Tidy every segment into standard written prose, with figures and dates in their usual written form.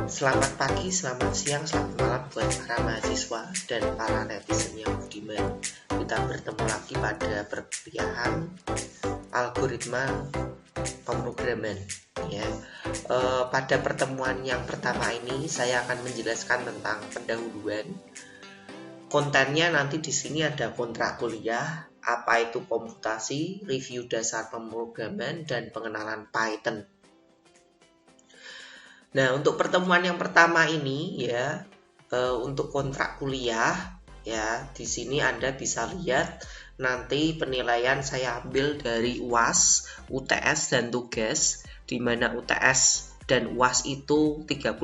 Selamat pagi, selamat siang, selamat malam buat para mahasiswa dan para netizen yang budiman. Kita bertemu lagi pada perkuliahan algoritma pemrograman. Ya, pada pertemuan yang pertama ini saya akan menjelaskan tentang pendahuluan. Kontennya nanti di sini ada kontrak kuliah, apa itu komputasi, review dasar pemrograman, dan pengenalan Python. Nah, untuk pertemuan yang pertama ini ya, untuk kontrak kuliah ya, di sini Anda bisa lihat nanti penilaian saya ambil dari UAS, UTS dan tugas, di mana UTS dan UAS itu 30%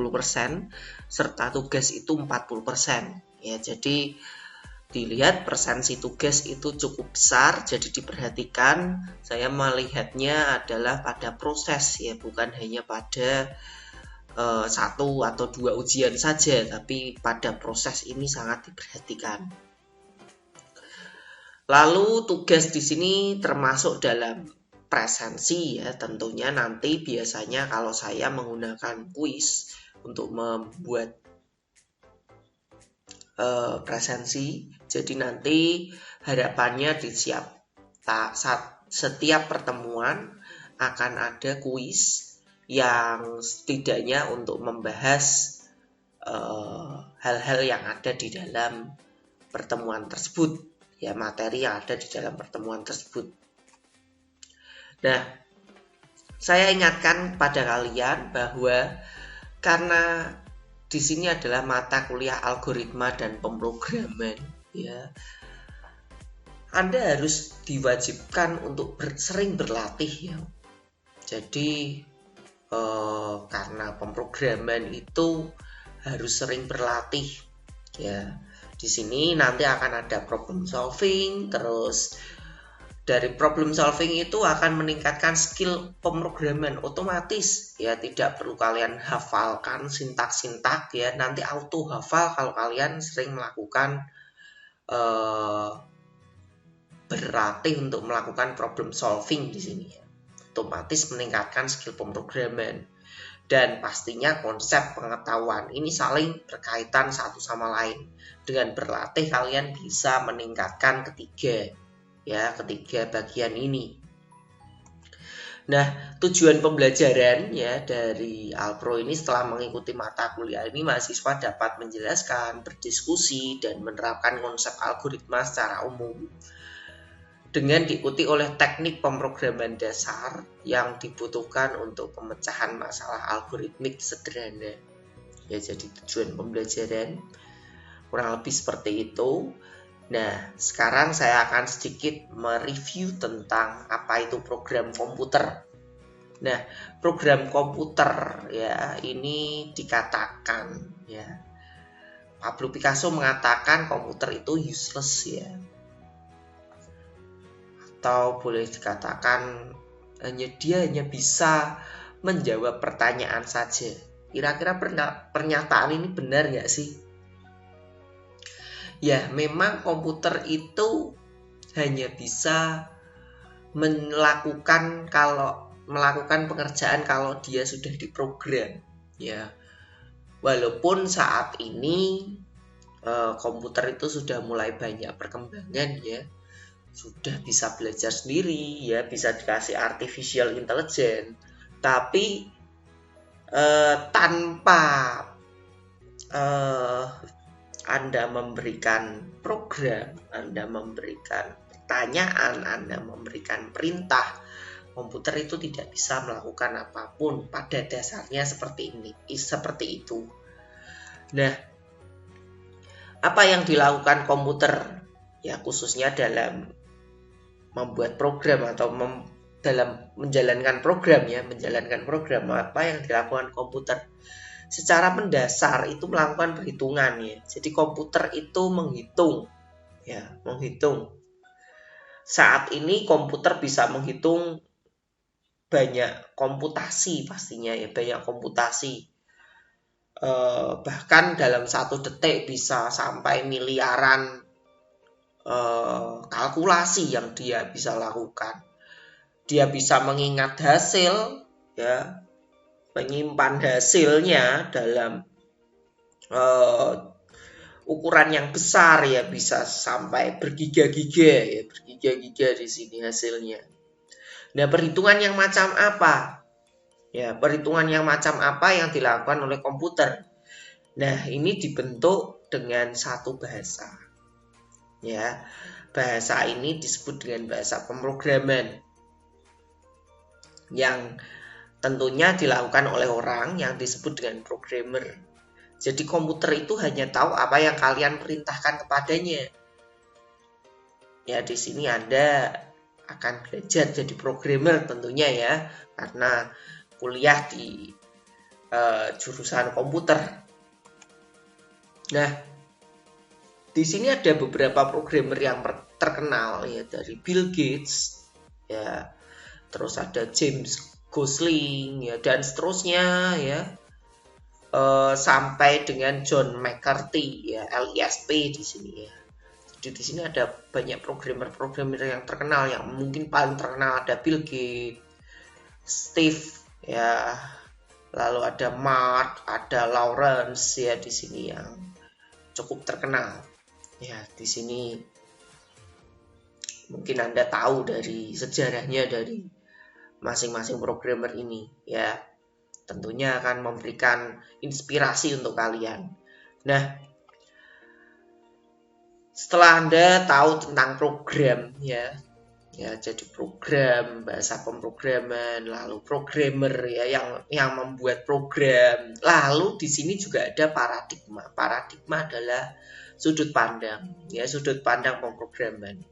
serta tugas itu 40%. Ya, jadi dilihat persensi tugas itu cukup besar, jadi diperhatikan. Saya melihatnya adalah pada proses ya, bukan hanya pada satu atau dua ujian saja, tapi pada proses ini sangat diperhatikan. Lalu tugas di sini termasuk dalam presensi ya, tentunya nanti biasanya kalau saya menggunakan kuis untuk membuat presensi, jadi nanti harapannya setiap pertemuan akan ada kuis yang setidaknya untuk membahas hal-hal yang ada di dalam pertemuan tersebut, ya, materi yang ada di dalam pertemuan tersebut. Nah, saya ingatkan pada kalian bahwa karena di sini adalah mata kuliah algoritma dan pemrograman, ya, Anda harus diwajibkan untuk sering berlatih, ya. Jadi karena pemrograman itu harus sering berlatih ya. Di sini nanti akan ada problem solving, terus dari problem solving itu akan meningkatkan skill pemrograman otomatis ya, tidak perlu kalian hafalkan sintak-sintak ya, nanti auto hafal kalau kalian sering melakukan berlatih untuk melakukan problem solving di sini ya. Otomatis meningkatkan skill pemrograman, dan pastinya konsep pengetahuan ini saling berkaitan satu sama lain. Dengan berlatih kalian bisa meningkatkan ketiga bagian ini. Nah, tujuan pembelajaran ya dari Alpro ini, setelah mengikuti mata kuliah ini mahasiswa dapat menjelaskan, berdiskusi, dan menerapkan konsep algoritma secara umum dengan diikuti oleh teknik pemrograman dasar yang dibutuhkan untuk pemecahan masalah algoritmik sederhana. Ya, jadi tujuan pembelajaran kurang lebih seperti itu. Nah, sekarang saya akan sedikit mereview tentang apa itu program komputer. Nah, program komputer ya, ini dikatakan ya, Pablo Picasso mengatakan komputer itu useless ya, atau boleh dikatakan dia hanya bisa menjawab pertanyaan saja. Kira-kira pernyataan ini benar nggak sih? Ya, memang komputer itu hanya bisa melakukan pekerjaan kalau dia sudah diprogram ya. Walaupun saat ini komputer itu sudah mulai banyak perkembangan ya, sudah bisa belajar sendiri ya, bisa dikasih artificial intelligence, tapi tanpa Anda memberikan program, Anda memberikan pertanyaan, Anda memberikan perintah, komputer itu tidak bisa melakukan apapun. Pada dasarnya seperti itu. Nah, apa yang dilakukan komputer ya, khususnya dalam membuat program atau dalam menjalankan program, apa yang dilakukan komputer secara mendasar itu melakukan perhitungan ya. Jadi komputer itu menghitung. Saat ini komputer bisa menghitung banyak komputasi pastinya ya, bahkan dalam 1 detik bisa sampai miliaran kalkulasi yang dia bisa lakukan. Dia bisa mengingat hasil ya, menyimpan hasilnya dalam ukuran yang besar ya, bisa sampai bergiga-giga ya, bergiga-giga di sini hasilnya. Nah, perhitungan yang macam apa? Ya, perhitungan yang macam apa yang dilakukan oleh komputer? Nah, ini dibentuk dengan satu bahasa. Ya, bahasa ini disebut dengan bahasa pemrograman yang tentunya dilakukan oleh orang yang disebut dengan programmer. Jadi komputer itu hanya tahu apa yang kalian perintahkan kepadanya. Ya, di sini Anda akan belajar jadi programmer tentunya ya, karena kuliah di jurusan komputer. Nah, di sini ada beberapa programmer yang terkenal ya, dari Bill Gates ya, terus ada James Gosling ya, dan seterusnya ya, sampai dengan John McCarthy ya, LISP di sini ya. Jadi di sini ada banyak programmer yang terkenal, yang mungkin paling terkenal ada Bill Gates, Steve ya, lalu ada Mark, ada Lawrence ya di sini yang cukup terkenal. Ya, di sini mungkin Anda tahu dari sejarahnya dari masing-masing programmer ini ya. Tentunya akan memberikan inspirasi untuk kalian. Nah, setelah Anda tahu tentang program ya, jadi program, bahasa pemrograman, lalu programmer ya yang membuat program. Lalu di sini juga ada paradigma. Paradigma adalah sudut pandang ya, sudut pandang pemrograman.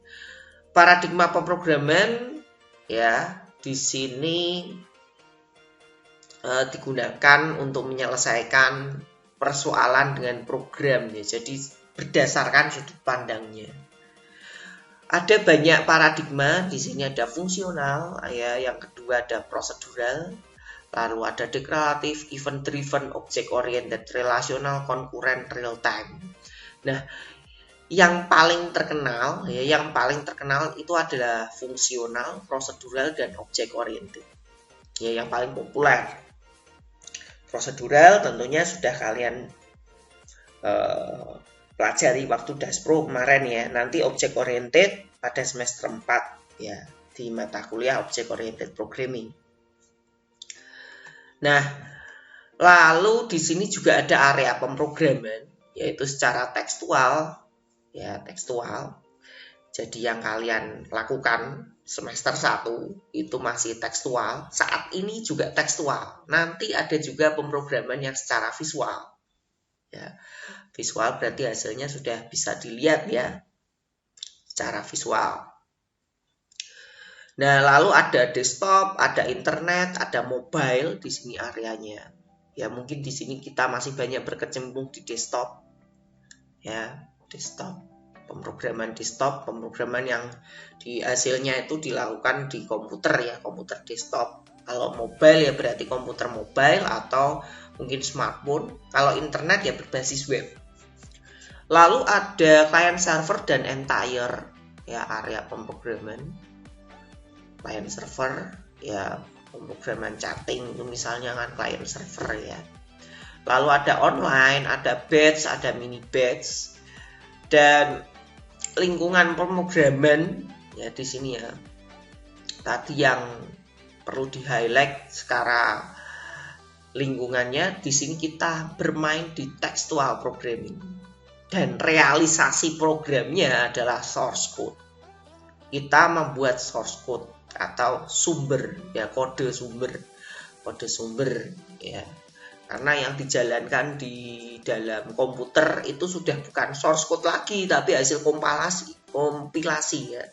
Paradigma pemrograman ya di sini digunakan untuk menyelesaikan persoalan dengan program ya. Jadi berdasarkan sudut pandangnya. Ada banyak paradigma, di sini ada fungsional ya, yang kedua ada prosedural, lalu ada deklaratif, event driven, object oriented, relational, concurrent, real time. Nah, yang paling terkenal itu adalah fungsional, prosedural, dan object oriented. Ya, yang paling populer. Prosedural tentunya sudah kalian pelajari waktu Daspro kemarin ya. Nanti object oriented pada semester 4 ya, di mata kuliah object oriented programming. Nah, lalu di sini juga ada area pemrograman, yaitu secara tekstual ya, tekstual. Jadi yang kalian lakukan semester 1 itu masih tekstual, saat ini juga tekstual. Nanti ada juga pemrograman yang secara visual. Ya, visual berarti hasilnya sudah bisa dilihat ya, secara visual. Nah, lalu ada desktop, ada internet, ada mobile di sini areanya. Ya, mungkin di sini kita masih banyak berkecimpung di desktop. Ya, desktop. Pemrograman desktop, pemrograman yang di hasilnya itu dilakukan di komputer ya, komputer desktop. Kalau mobile ya berarti komputer mobile atau mungkin smartphone. Kalau internet ya berbasis web. Lalu ada client server dan entire ya, area pemrograman. Client server ya, pemrograman chatting itu misalnya kan client server ya. Lalu ada online, ada batch, ada mini batch. Dan lingkungan pemrograman ya di sini ya. Tadi yang perlu di-highlight sekarang lingkungannya, di sini kita bermain di textual programming dan realisasi programnya adalah source code. Kita membuat source code atau sumber ya, kode sumber ya. Karena yang dijalankan di dalam komputer itu sudah bukan source code lagi, tapi hasil kompilasi ya.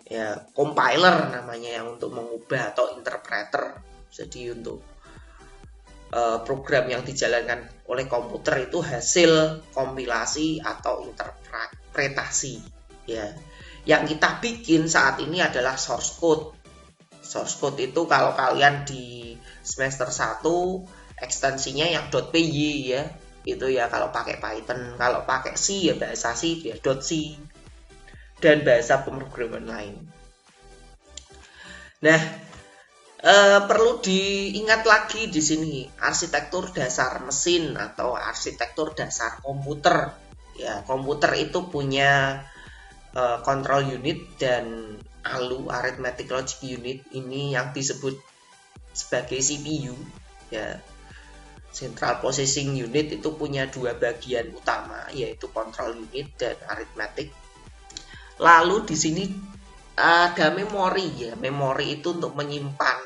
Ya, compiler namanya yang untuk mengubah, atau interpreter. Jadi untuk program yang dijalankan oleh komputer itu hasil kompilasi atau interpretasi ya. Yang kita bikin saat ini adalah source code. Source code itu kalau kalian di semester 1 ekstensinya yang .py ya, itu ya kalau pakai Python. Kalau pakai C ya bahasa C ya .c, dan bahasa pemrograman lain. Nah, Perlu diingat lagi di sini arsitektur dasar mesin atau arsitektur dasar komputer. Ya, komputer itu punya control unit dan ALU, arithmetic logic unit, ini yang disebut sebagai CPU. Ya, central processing unit itu punya dua bagian utama, yaitu control unit dan arithmetic. Lalu di sini ada memori, ya. Memori itu untuk menyimpan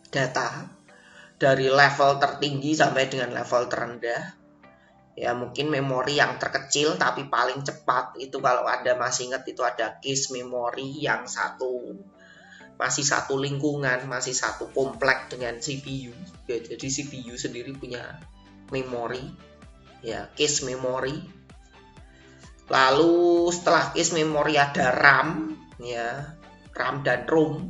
data dari level tertinggi sampai dengan level terendah. Ya, mungkin memori yang terkecil tapi paling cepat itu, kalau Anda masih ingat, itu ada cache memori yang masih satu lingkungan, masih satu komplek dengan CPU. Ya, jadi CPU sendiri punya memori, ya, cache memori. Lalu setelah cache memori ada RAM, ya, RAM dan ROM.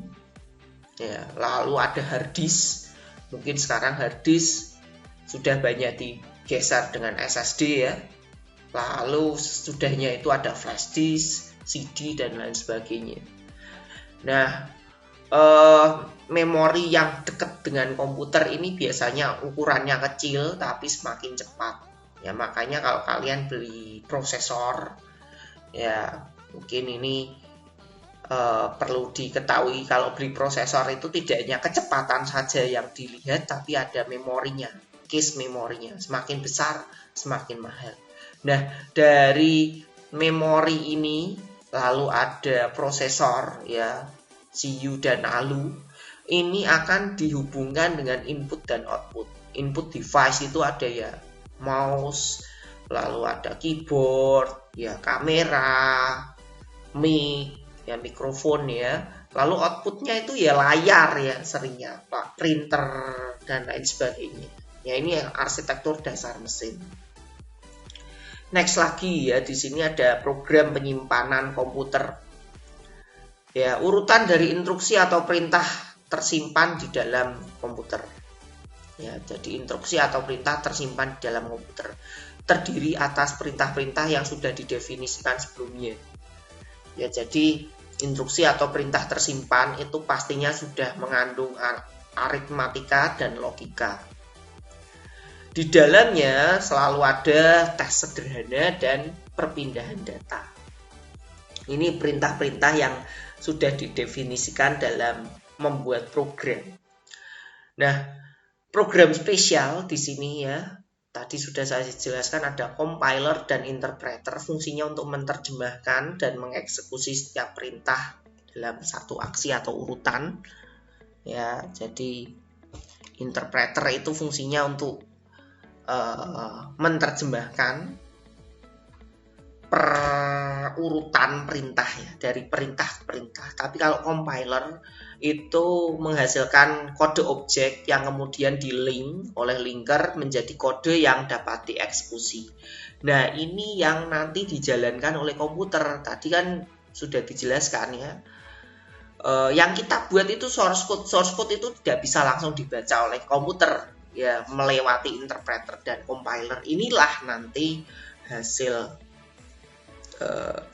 Ya, lalu ada hard disk. Mungkin sekarang hard disk sudah banyak digeser dengan SSD, ya. Lalu sudahnya itu ada flash disk, CD dan lain sebagainya. Nah, memori yang dekat dengan komputer ini biasanya ukurannya kecil tapi semakin cepat. Ya, makanya kalau kalian beli prosesor, ya mungkin ini perlu diketahui, kalau beli prosesor itu tidak hanya kecepatan saja yang dilihat, tapi ada memorinya, cache memorinya. Semakin besar, semakin mahal. Nah, dari memori ini lalu ada prosesor, ya, CPU dan ALU. Ini akan dihubungkan dengan input dan output. Input device itu ada, ya, mouse, lalu ada keyboard, ya, kamera, mic, ya, mikrofon, ya. Lalu outputnya itu ya layar, ya, seringnya Pak, printer dan lain sebagainya. Ya, ini yang arsitektur dasar mesin. Next lagi, ya, di sini ada program penyimpanan komputer. Ya, urutan dari instruksi atau perintah tersimpan di dalam komputer. Ya, jadi instruksi atau perintah tersimpan di dalam komputer terdiri atas perintah-perintah yang sudah didefinisikan sebelumnya. Ya, jadi instruksi atau perintah tersimpan itu pastinya sudah mengandung aritmatika dan logika. Di dalamnya selalu ada tes sederhana dan perpindahan data. Ini perintah-perintah yang sudah didefinisikan dalam membuat program. Nah, program spesial di sini, ya, tadi sudah saya jelaskan, ada compiler dan interpreter. Fungsinya untuk menerjemahkan dan mengeksekusi setiap perintah dalam satu aksi atau urutan. Ya, jadi interpreter itu fungsinya untuk menerjemahkan per urutan perintah, ya, dari perintah ke perintah. Tapi kalau compiler itu menghasilkan kode objek yang kemudian di-link oleh linker menjadi kode yang dapat dieksekusi. Nah, ini yang nanti dijalankan oleh komputer. Tadi kan sudah dijelaskan, ya. Yang kita buat itu source code itu tidak bisa langsung dibaca oleh komputer, ya, melewati interpreter dan compiler. Inilah nanti hasil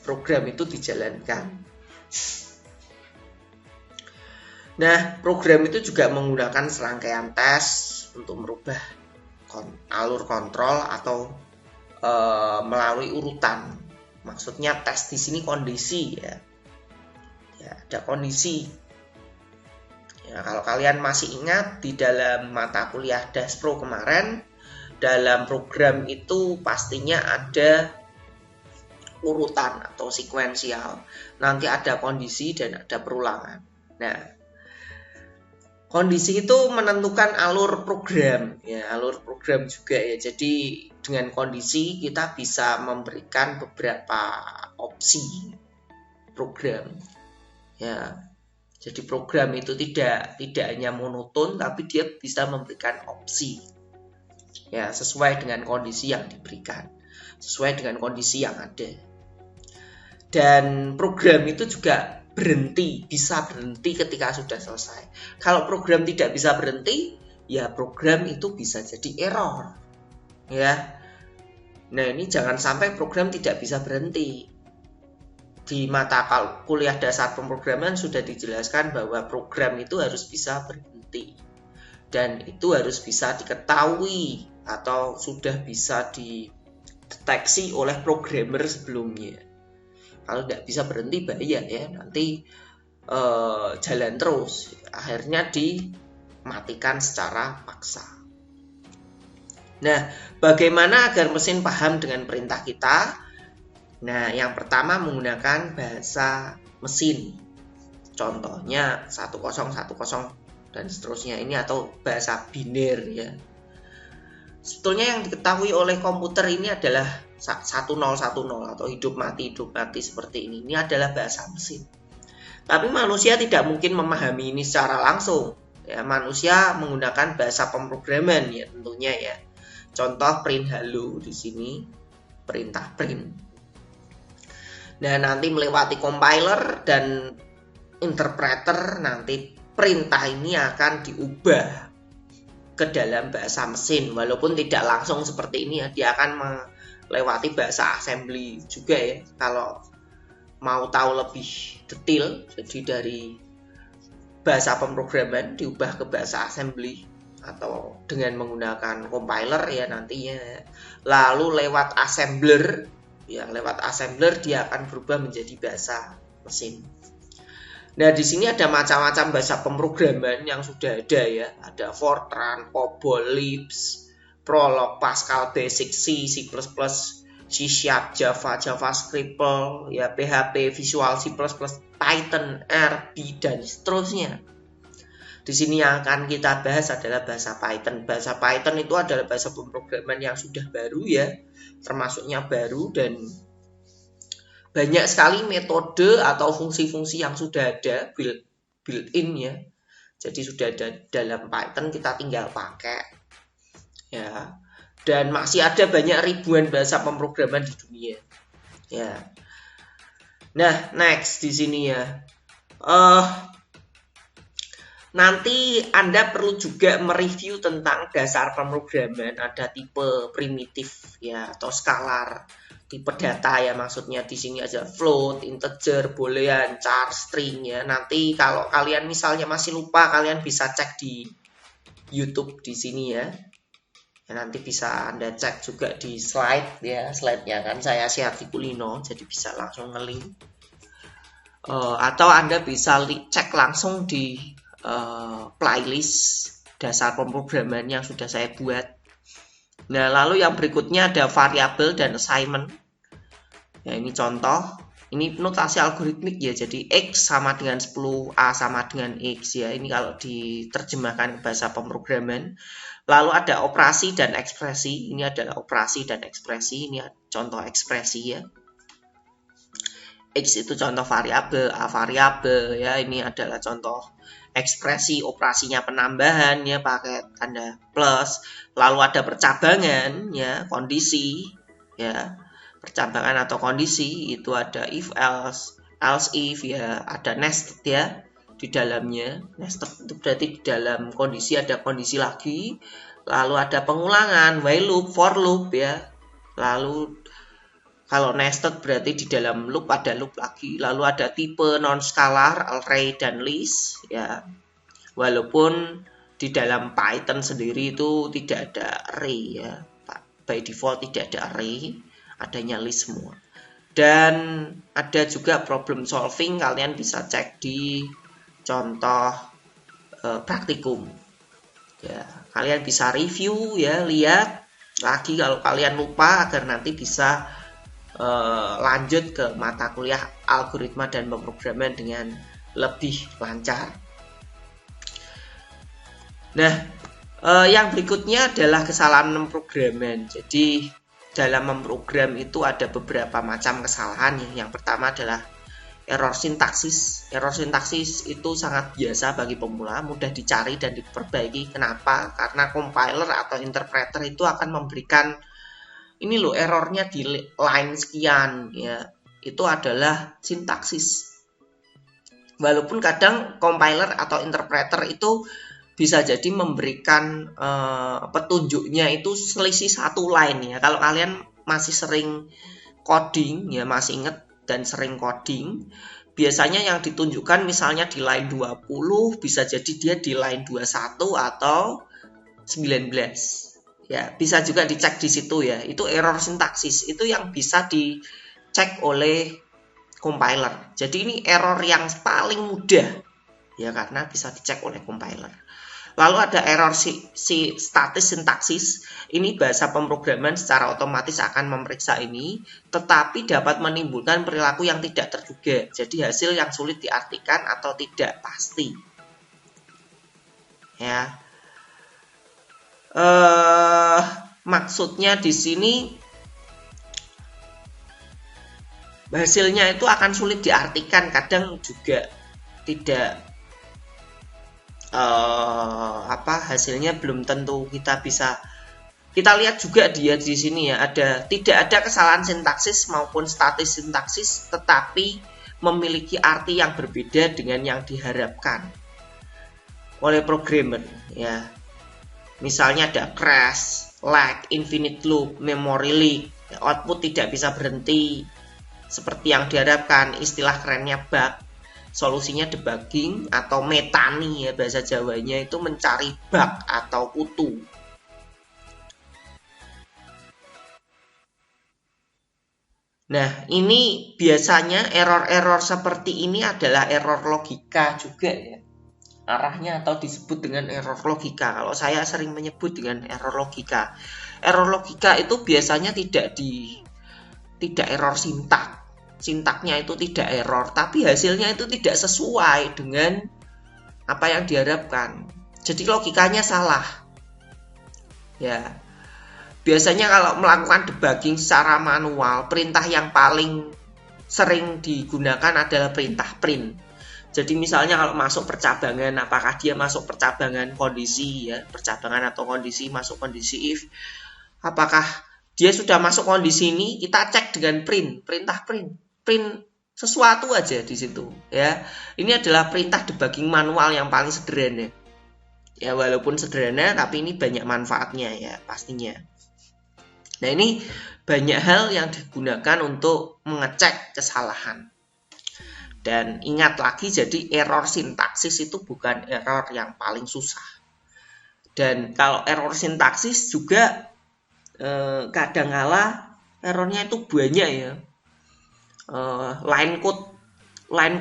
program itu dijalankan. Nah, program itu juga menggunakan serangkaian tes untuk merubah alur kontrol atau melalui urutan. Maksudnya tes di sini kondisi, ya. Ya, ada kondisi. Ya, kalau kalian masih ingat di dalam mata kuliah Daspro kemarin, dalam program itu pastinya ada urutan atau sekuensial. Nanti ada kondisi dan ada perulangan. Nah, kondisi itu menentukan alur program, ya, alur program juga, ya. Jadi dengan kondisi kita bisa memberikan beberapa opsi program, ya. Jadi program itu tidak hanya monoton, tapi dia bisa memberikan opsi, ya, sesuai dengan kondisi yang diberikan, sesuai dengan kondisi yang ada. Dan program itu juga bisa berhenti ketika sudah selesai. Kalau program tidak bisa berhenti, ya program itu bisa jadi error, ya. Nah, ini jangan sampai program tidak bisa berhenti. di mata kuliah dasar pemrograman sudah dijelaskan bahwa program itu harus bisa berhenti. Dan itu harus bisa diketahui atau sudah bisa dideteksi oleh programmer sebelumnya. Kalau tidak bisa berhenti bahaya ya, nanti jalan terus. Akhirnya dimatikan secara paksa. Nah, bagaimana agar mesin paham dengan perintah kita? Nah, yang pertama menggunakan bahasa mesin. Contohnya 1010 dan seterusnya ini, atau bahasa biner ya. Sebetulnya yang diketahui oleh komputer ini adalah 1010 atau hidup mati seperti ini. Ini adalah bahasa mesin. Tapi manusia tidak mungkin memahami ini secara langsung. Ya, manusia menggunakan bahasa pemrograman ya tentunya ya. Contoh print hello di sini, perintah print. Nah, nanti melewati compiler dan interpreter, nanti perintah ini akan diubah ke dalam bahasa mesin. Walaupun tidak langsung seperti ini ya, dia akan melewati bahasa assembly juga ya. Kalau mau tahu lebih detail, jadi dari bahasa pemrograman diubah ke bahasa assembly atau dengan menggunakan compiler ya nantinya. Lalu lewat assembler, ya lewat assembler dia akan berubah menjadi bahasa mesin. Nah, di sini ada macam-macam bahasa pemrograman yang sudah ada ya. Ada Fortran, COBOL, Lisp, Prolog, Pascal, Basic, C, C++, C#, Java, JavaScript, ya PHP, Visual C++, Python, R, B, dan seterusnya. Di sini yang akan kita bahas adalah bahasa Python. Bahasa Python itu adalah bahasa pemrograman yang sudah baru ya, termasuknya baru, dan banyak sekali metode atau fungsi-fungsi yang sudah ada built-in ya. Jadi sudah ada dalam Python, kita tinggal pakai ya. Dan masih ada banyak ribuan bahasa pemrograman di dunia ya. Nah, next di sini ya. Nanti Anda perlu juga mereview tentang dasar pemrograman. Ada tipe primitif ya atau skalar, tipe data ya, maksudnya di sini ada float, integer, boolean, char, string ya. Nanti kalau kalian misalnya masih lupa, kalian bisa cek di YouTube di sini ya. Ya, nanti bisa Anda cek juga di slide ya, slide-nya kan saya share di Kulino, jadi bisa langsung nge-link. Atau Anda bisa cek langsung di playlist dasar pemrograman yang sudah saya buat. Nah, lalu yang berikutnya ada variabel dan assignment. Ya, ini contoh. Ini notasi algoritmik ya. Jadi X sama dengan 10, A sama dengan X ya. Ini kalau diterjemahkan ke bahasa pemrograman. Lalu ada operasi dan ekspresi. Ini adalah operasi dan ekspresi. Ini contoh ekspresi ya. X itu contoh variabel, A variabel ya. Ini adalah contoh ekspresi, operasinya penambahan ya pakai tanda plus. Lalu ada percabangan ya, kondisi ya. Percabangan atau kondisi itu ada if else, else if ya, ada nested ya di dalamnya. Nested itu berarti di dalam kondisi ada kondisi lagi. Lalu ada pengulangan, while loop, for loop ya. Lalu kalau nested berarti di dalam loop ada loop lagi. Lalu ada tipe non-scalar, array, dan list ya. Walaupun di dalam Python sendiri itu tidak ada array ya. By default tidak ada array, adanya list semua. Dan ada juga problem solving, kalian bisa cek di contoh praktikum. Ya, kalian bisa review ya, lihat lagi kalau kalian lupa agar nanti bisa lanjut ke mata kuliah algoritma dan pemrograman dengan lebih lancar. Nah, yang berikutnya adalah kesalahan pemrograman. Jadi dalam memprogram itu ada beberapa macam kesalahan. Yang pertama adalah error sintaksis. Error sintaksis itu sangat biasa bagi pemula, mudah dicari dan diperbaiki. Kenapa? Karena compiler atau interpreter itu akan memberikan ini loh errornya di line sekian ya, itu adalah sintaksis. Walaupun kadang compiler atau interpreter itu bisa jadi memberikan petunjuknya itu selisih satu line ya. Kalau kalian masih sering coding ya, masih ingat dan sering coding, biasanya yang ditunjukkan misalnya di line 20, bisa jadi dia di line 21 atau 19. Ya, bisa juga dicek di situ ya. Itu error sintaksis. Itu yang bisa dicek oleh compiler. Jadi ini error yang paling mudah ya, karena bisa dicek oleh compiler. Lalu ada error statis sintaksis. Ini bahasa pemrograman secara otomatis akan memeriksa ini, tetapi dapat menimbulkan perilaku yang tidak terduga. Jadi hasil yang sulit diartikan atau tidak pasti. Ya. Maksudnya di sini hasilnya itu akan sulit diartikan, kadang juga tidak hasilnya belum tentu kita bisa. Kita lihat juga dia di sini ya, tidak ada kesalahan sintaksis maupun statis sintaksis, tetapi memiliki arti yang berbeda dengan yang diharapkan oleh programmer ya. Misalnya ada crash, lag, infinite loop, memory leak, output tidak bisa berhenti seperti yang diharapkan. Istilah kerennya bug. Solusinya debugging atau metani ya, bahasa Jawanya itu mencari bug atau kutu. Nah, ini biasanya error-error seperti ini adalah error logika juga ya. Arahnya atau disebut dengan error logika. Kalau saya sering menyebut dengan error logika. Error logika itu biasanya tidak error sintak. Sintaknya itu tidak error, tapi hasilnya itu tidak sesuai dengan apa yang diharapkan. Jadi logikanya salah. Ya. Biasanya kalau melakukan debugging secara manual, perintah yang paling sering digunakan adalah perintah print. Jadi misalnya kalau masuk percabangan, apakah dia masuk percabangan kondisi ya, percabangan atau kondisi, masuk kondisi if, apakah dia sudah masuk kondisi ini, kita cek dengan perintah print sesuatu aja di situ ya. Ini adalah perintah debugging manual yang paling sederhana. Ya, walaupun sederhana tapi ini banyak manfaatnya ya pastinya. Nah, ini banyak hal yang digunakan untuk mengecek kesalahan. Dan ingat lagi, jadi error sintaksis itu bukan error yang paling susah. Dan kalau error sintaksis juga kadangkala errornya itu banyak ya. Line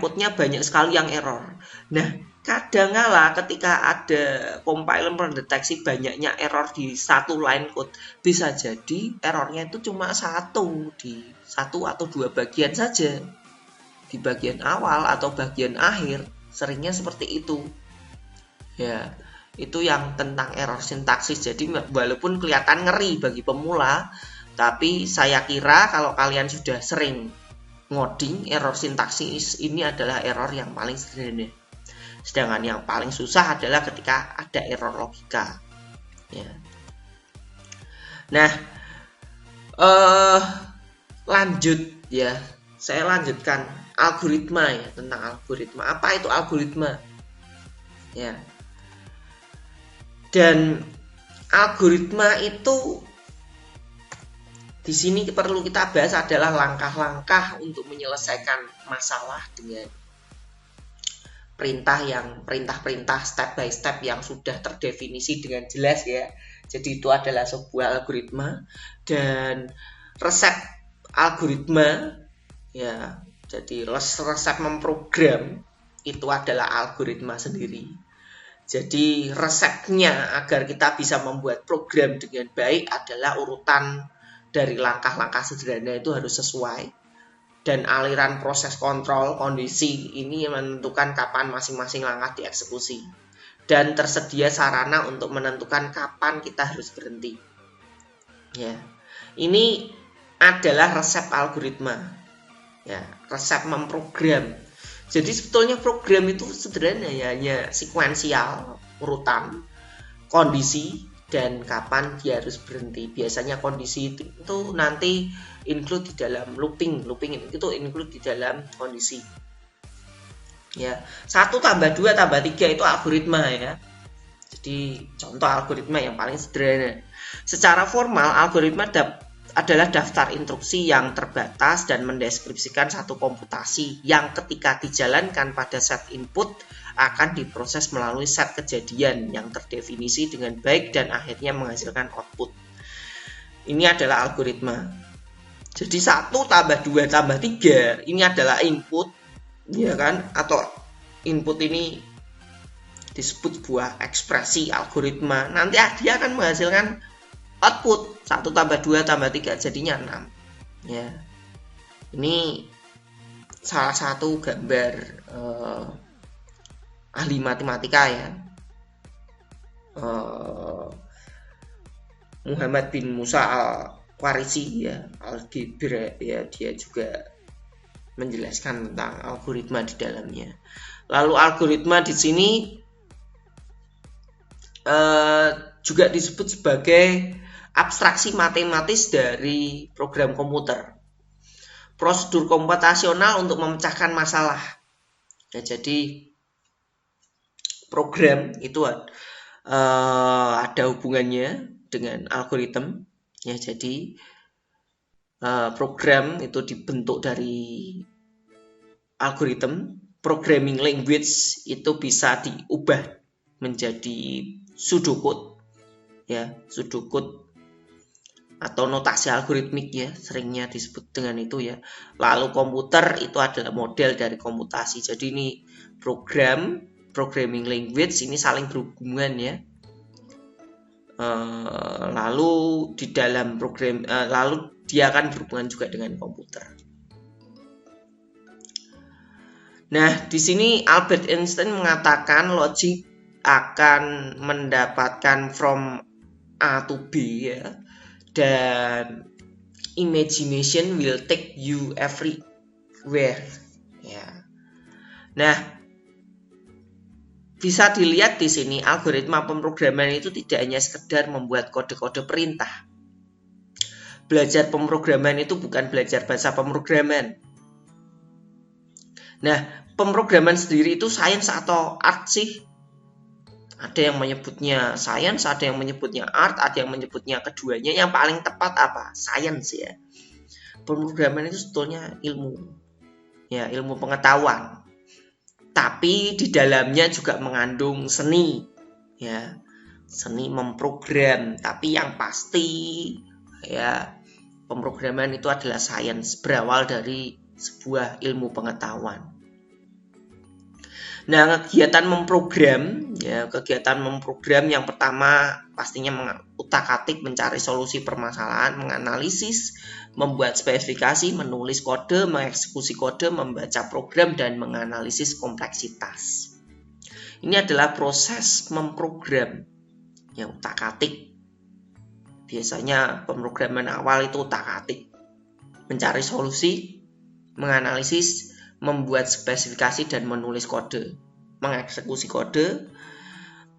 code-nya banyak sekali yang error. Nah, kadangkala ketika ada compiler mendeteksi banyaknya error di satu line code, bisa jadi errornya itu cuma di satu atau dua bagian saja, di bagian awal atau bagian akhir, seringnya seperti itu. Ya, itu yang tentang error sintaksis. Jadi walaupun kelihatan ngeri bagi pemula, tapi saya kira kalau kalian sudah sering ngoding, error sintaksis ini adalah error yang paling sederhana. Sedangkan yang paling susah adalah ketika ada error logika. Ya. Nah, lanjut ya. Saya lanjutkan algoritma ya, tentang algoritma. Apa itu algoritma? Ya. Dan algoritma itu di sini perlu kita bahas adalah langkah-langkah untuk menyelesaikan masalah dengan perintah-perintah step by step yang sudah terdefinisi dengan jelas ya. Jadi itu adalah sebuah algoritma, dan resep algoritma ya. Jadi resep memprogram itu adalah algoritma sendiri. Jadi resepnya agar kita bisa membuat program dengan baik adalah urutan dari langkah-langkah sederhana itu harus sesuai, dan aliran proses kontrol kondisi ini menentukan kapan masing-masing langkah dieksekusi, dan tersedia sarana untuk menentukan kapan kita harus berhenti. Ya, ini adalah resep algoritma. Ya, resep memprogram. Jadi sebetulnya program itu sederhana ya, hanya sekuensial, urutan, kondisi, dan kapan dia harus berhenti. Biasanya kondisi itu nanti include di dalam looping itu include di dalam kondisi. Ya, 1 tambah 2 tambah 3 itu algoritma ya. Jadi contoh algoritma yang paling sederhana. Secara formal adalah daftar instruksi yang terbatas dan mendeskripsikan satu komputasi yang ketika dijalankan pada set input akan diproses melalui set kejadian yang terdefinisi dengan baik dan akhirnya menghasilkan output. Ini adalah algoritma. Jadi 1 tambah 2 tambah 3 ini adalah input, ya kan? Atau input ini disebut sebuah ekspresi algoritma. Nanti dia akan menghasilkan output 1 tambah 2 tambah 3 jadinya 6. Ya. Ini salah satu gambar ahli matematika ya. Muhammad bin Musa al-Warisi ya, algebra ya, dia juga menjelaskan tentang algoritma di dalamnya. Lalu algoritma di sini juga disebut sebagai abstraksi matematis dari program komputer. Prosedur komputasional untuk memecahkan masalah. Ya, jadi program itu ada hubungannya dengan algoritma. Ya, jadi program itu dibentuk dari algoritma. Programming language itu bisa diubah menjadi pseudocode, ya, pseudocode atau notasi algoritmik ya, seringnya disebut dengan itu ya. Lalu komputer itu adalah model dari komputasi. Jadi ini programming language ini saling berhubungan ya. Lalu di dalam program lalu dia akan berhubungan juga dengan komputer. Nah, di sini Albert Einstein mengatakan logik akan mendapatkan from A to B ya, dan imagination will take you everywhere ya. Nah, bisa dilihat di sini algoritma pemrograman itu tidak hanya sekedar membuat kode-kode perintah. Belajar pemrograman itu bukan belajar bahasa pemrograman. Nah, pemrograman sendiri itu sains atau art sih? Ada yang menyebutnya sains, ada yang menyebutnya art, ada yang menyebutnya keduanya. Yang paling tepat apa? Sains ya. Pemrograman itu sebetulnya ilmu. Ya, ilmu pengetahuan. Tapi di dalamnya juga mengandung seni. Ya. Seni memprogram, tapi yang pasti ya, pemrograman itu adalah sains, berawal dari sebuah ilmu pengetahuan. Nah, kegiatan memprogram yang pertama pastinya utak-atik mencari solusi permasalahan, menganalisis, membuat spesifikasi, menulis kode, mengeksekusi kode, membaca program, dan menganalisis kompleksitas. Ini adalah proses memprogram yang utak-atik. Biasanya pemrograman awal itu utak-atik, mencari solusi, menganalisis, membuat spesifikasi dan menulis kode, mengeksekusi kode,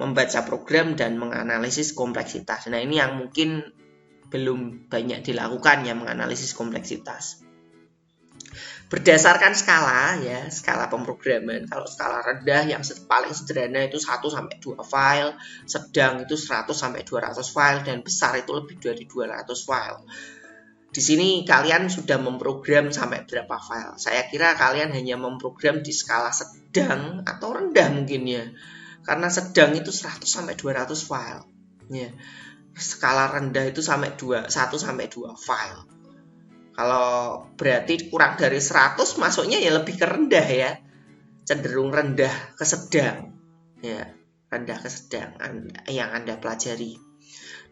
membaca program, dan menganalisis kompleksitas. Nah, ini yang mungkin belum banyak dilakukan ya, menganalisis kompleksitas. Berdasarkan skala ya, skala pemrograman. Kalau skala rendah yang paling sederhana itu 1-2 file, sedang itu 100-200 file, dan besar itu lebih dari 200 file. Di sini kalian sudah memprogram sampai berapa file? Saya kira kalian hanya memprogram di skala sedang atau rendah mungkin ya. Karena sedang itu 100-200 file. Ya. Skala rendah itu 1-2 file. Kalau berarti kurang dari 100 masuknya ya lebih ke rendah ya. Cenderung rendah ke sedang. Ya, rendah ke sedang yang Anda pelajari.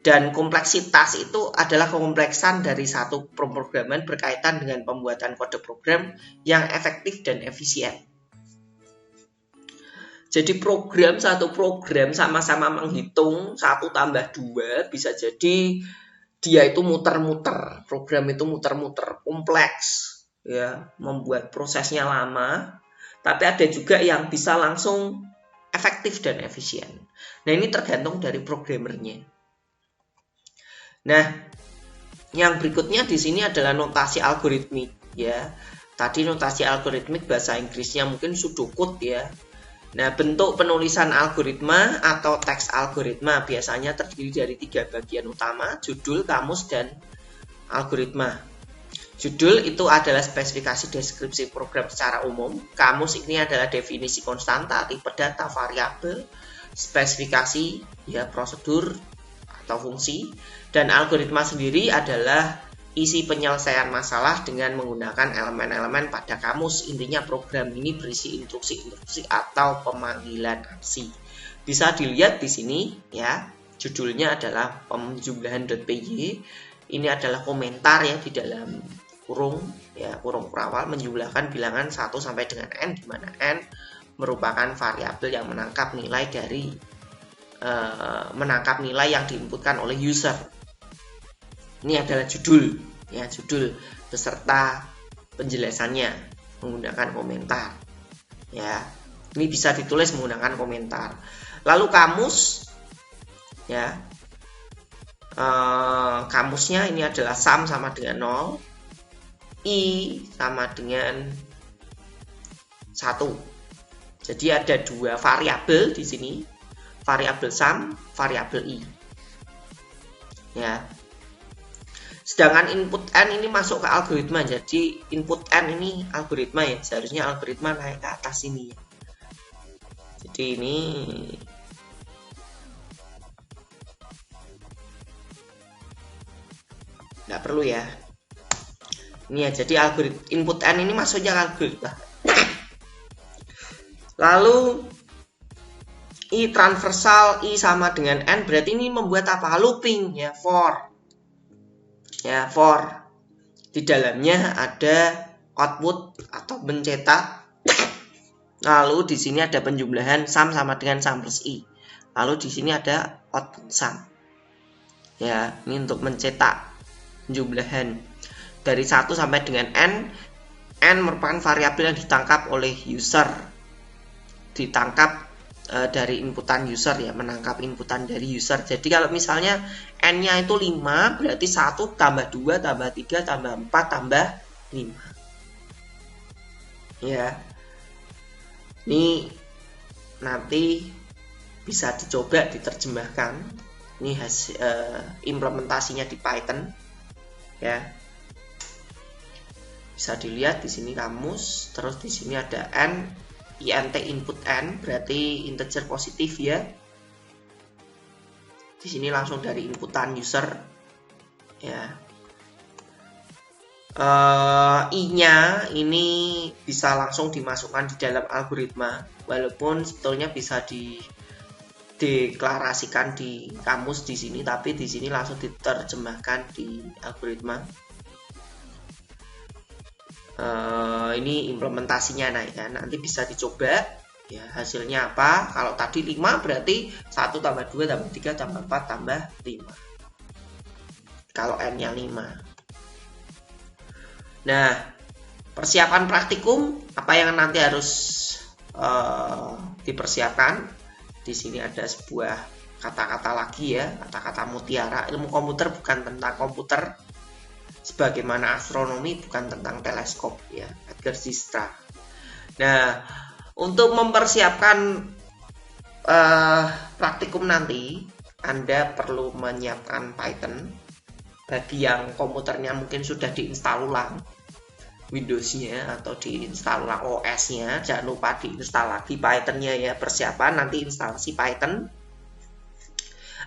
Dan kompleksitas itu adalah kekompleksan dari satu pemrograman berkaitan dengan pembuatan kode program yang efektif dan efisien. Jadi satu program sama-sama menghitung 1+2 bisa jadi dia itu muter-muter. Program itu muter-muter, kompleks ya, membuat prosesnya lama. Tapi ada juga yang bisa langsung efektif dan efisien. Nah, ini tergantung dari programmernya. Nah, yang berikutnya di sini adalah notasi algoritmik ya. Tadi notasi algoritmik bahasa Inggrisnya mungkin pseudocode ya. Nah, bentuk penulisan algoritma atau teks algoritma biasanya terdiri dari 3 bagian utama, judul, kamus, dan algoritma. Judul itu adalah spesifikasi deskripsi program secara umum. Kamus ini adalah definisi konstanta, tipe data, variabel, spesifikasi, ya prosedur atau fungsi. Dan algoritma sendiri adalah isi penyelesaian masalah dengan menggunakan elemen-elemen pada kamus. Intinya program ini berisi instruksi-instruksi atau pemanggilan aksi. Bisa dilihat di sini ya, judulnya adalah penjumlahan.py. Ini adalah komentar ya di dalam kurung ya, kurung awal menjumlahkan bilangan 1 sampai dengan n, di mana n merupakan variabel yang menangkap nilai dari menangkap nilai yang diinputkan oleh user. Ini adalah judul ya, judul beserta penjelasannya menggunakan komentar ya. Ini bisa ditulis menggunakan komentar. Lalu kamus ya, kamusnya ini adalah sum sama dengan 0, i sama dengan 1. Jadi ada dua variabel di sini, variabel sum, variabel i. Ya. Sedangkan input n ini masuk ke algoritma. Jadi input n ini algoritma ya. Seharusnya algoritma naik ke atas ini. Jadi ini nggak perlu ya. Ini ya, jadi algoritma input n ini masuknya algoritma. Lalu i transversal, i sama dengan n, berarti ini membuat apa? Looping ya, for. Ya, for. Di dalamnya ada output atau mencetak. Lalu di sini ada penjumlahan sum sama dengan sum plus i. Lalu di sini ada output sum. Ya, ini untuk mencetak penjumlahan dari 1 sampai dengan n. N merupakan variabel yang ditangkap oleh user. Ditangkap dari inputan user ya, menangkap inputan dari user. Jadi kalau misalnya n-nya itu 5, berarti 1 tambah 2 tambah 3 tambah 4 tambah 5. Ya. Ini nanti bisa dicoba diterjemahkan. Ini hasil implementasinya di Python. Ya. Bisa dilihat di sini kamus, terus di sini ada n, int input n, berarti integer positif ya. Di sini langsung dari inputan user ya. I-nya ini bisa langsung dimasukkan di dalam algoritma, walaupun sebetulnya bisa dideklarasikan di kamus di sini, tapi di sini langsung diterjemahkan di algoritma. Ini implementasinya ya, nanti bisa dicoba ya hasilnya apa. Kalau tadi 5 berarti 1 tambah 2 tambah 3 tambah 4 tambah 5 kalau n-nya 5. Nah, persiapan praktikum apa yang nanti harus dipersiapkan. Di sini ada sebuah kata-kata lagi ya, kata-kata mutiara. Ilmu komputer bukan tentang komputer, sebagaimana astronomi bukan tentang teleskop ya, Edgar Dijkstra. Nah, untuk mempersiapkan praktikum nanti, Anda perlu menyiapkan Python. Bagi yang komputernya mungkin sudah diinstal ulang Windows-nya atau diinstal ulang OS-nya, jangan lupa diinstal lagi Python-nya ya, persiapan nanti instalasi Python.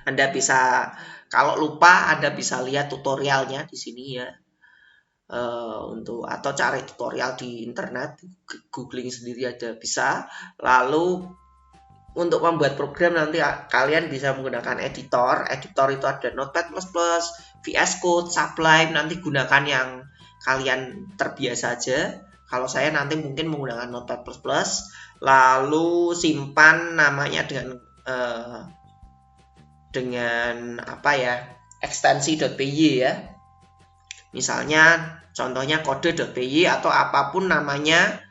Anda bisa, kalau lupa Anda bisa lihat tutorialnya di sini ya, atau cari tutorial di internet, googling sendiri aja bisa. Lalu untuk membuat program nanti kalian bisa menggunakan editor itu ada Notepad++, VS Code, Sublime. Nanti gunakan yang kalian terbiasa aja. Kalau saya nanti mungkin menggunakan Notepad++, lalu simpan namanya dengan apa ya, ekstensi.py ya. Misalnya contohnya kode.py atau apapun namanya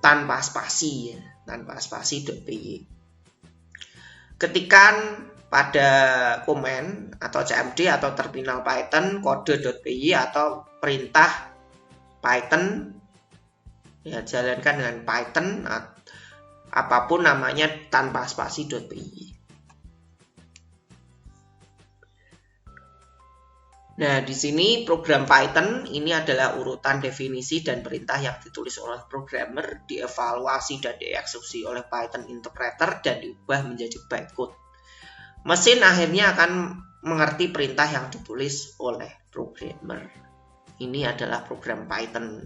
tanpa spasi ya, tanpa spasi.py. Ketikkan pada komen atau cmd atau terminal Python kode.py atau perintah Python ya, jalankan dengan Python apapun namanya tanpa spasi.py. Nah, di sini program Python ini adalah urutan definisi dan perintah yang ditulis oleh programmer, dievaluasi dan dieksekusi oleh Python interpreter dan diubah menjadi bytecode. Mesin akhirnya akan mengerti perintah yang ditulis oleh programmer. Ini adalah program Python.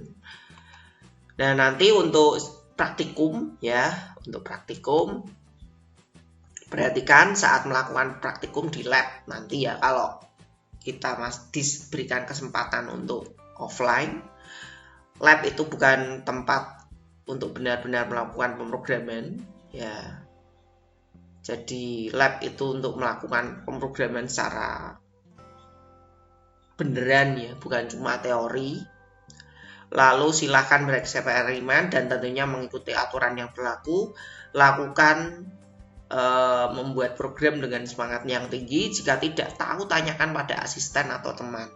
Nah, nanti untuk praktikum ya, untuk praktikum perhatikan saat melakukan praktikum di lab nanti ya, kalau kita diberikan kesempatan untuk offline, lab itu bukan tempat untuk benar-benar melakukan pemrograman ya. Jadi lab itu untuk melakukan pemrograman secara beneran ya, bukan cuma teori. Lalu silahkan bereksperimen dan tentunya mengikuti aturan yang berlaku. Lakukan membuat program dengan semangat yang tinggi. Jika tidak tahu, tanyakan pada asisten atau teman.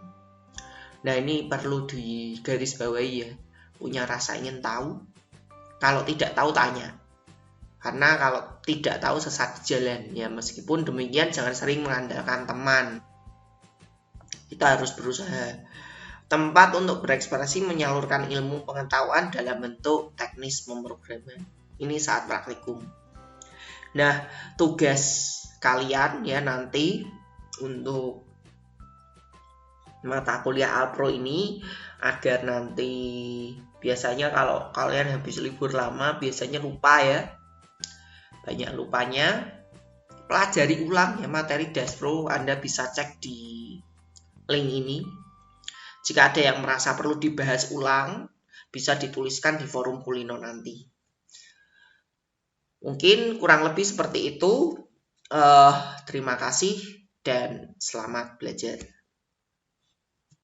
Nah, ini perlu digarisbawahi ya, punya rasa ingin tahu. Kalau tidak tahu, tanya. Karena kalau tidak tahu sesat di jalan ya. Meskipun demikian, jangan sering mengandalkan teman. Kita harus berusaha. Tempat untuk berekspresi menyalurkan ilmu pengetahuan dalam bentuk teknis pemrograman. Ini saat praktikum. Nah, tugas kalian ya nanti untuk mata kuliah Alpro ini, agar nanti biasanya kalau kalian habis libur lama biasanya lupa ya, banyak lupanya, pelajari ulang ya materi Dashpro. Anda bisa cek di link ini. Jika ada yang merasa perlu dibahas ulang, bisa dituliskan di forum Kulino nanti. Mungkin kurang lebih seperti itu. Terima kasih dan selamat belajar.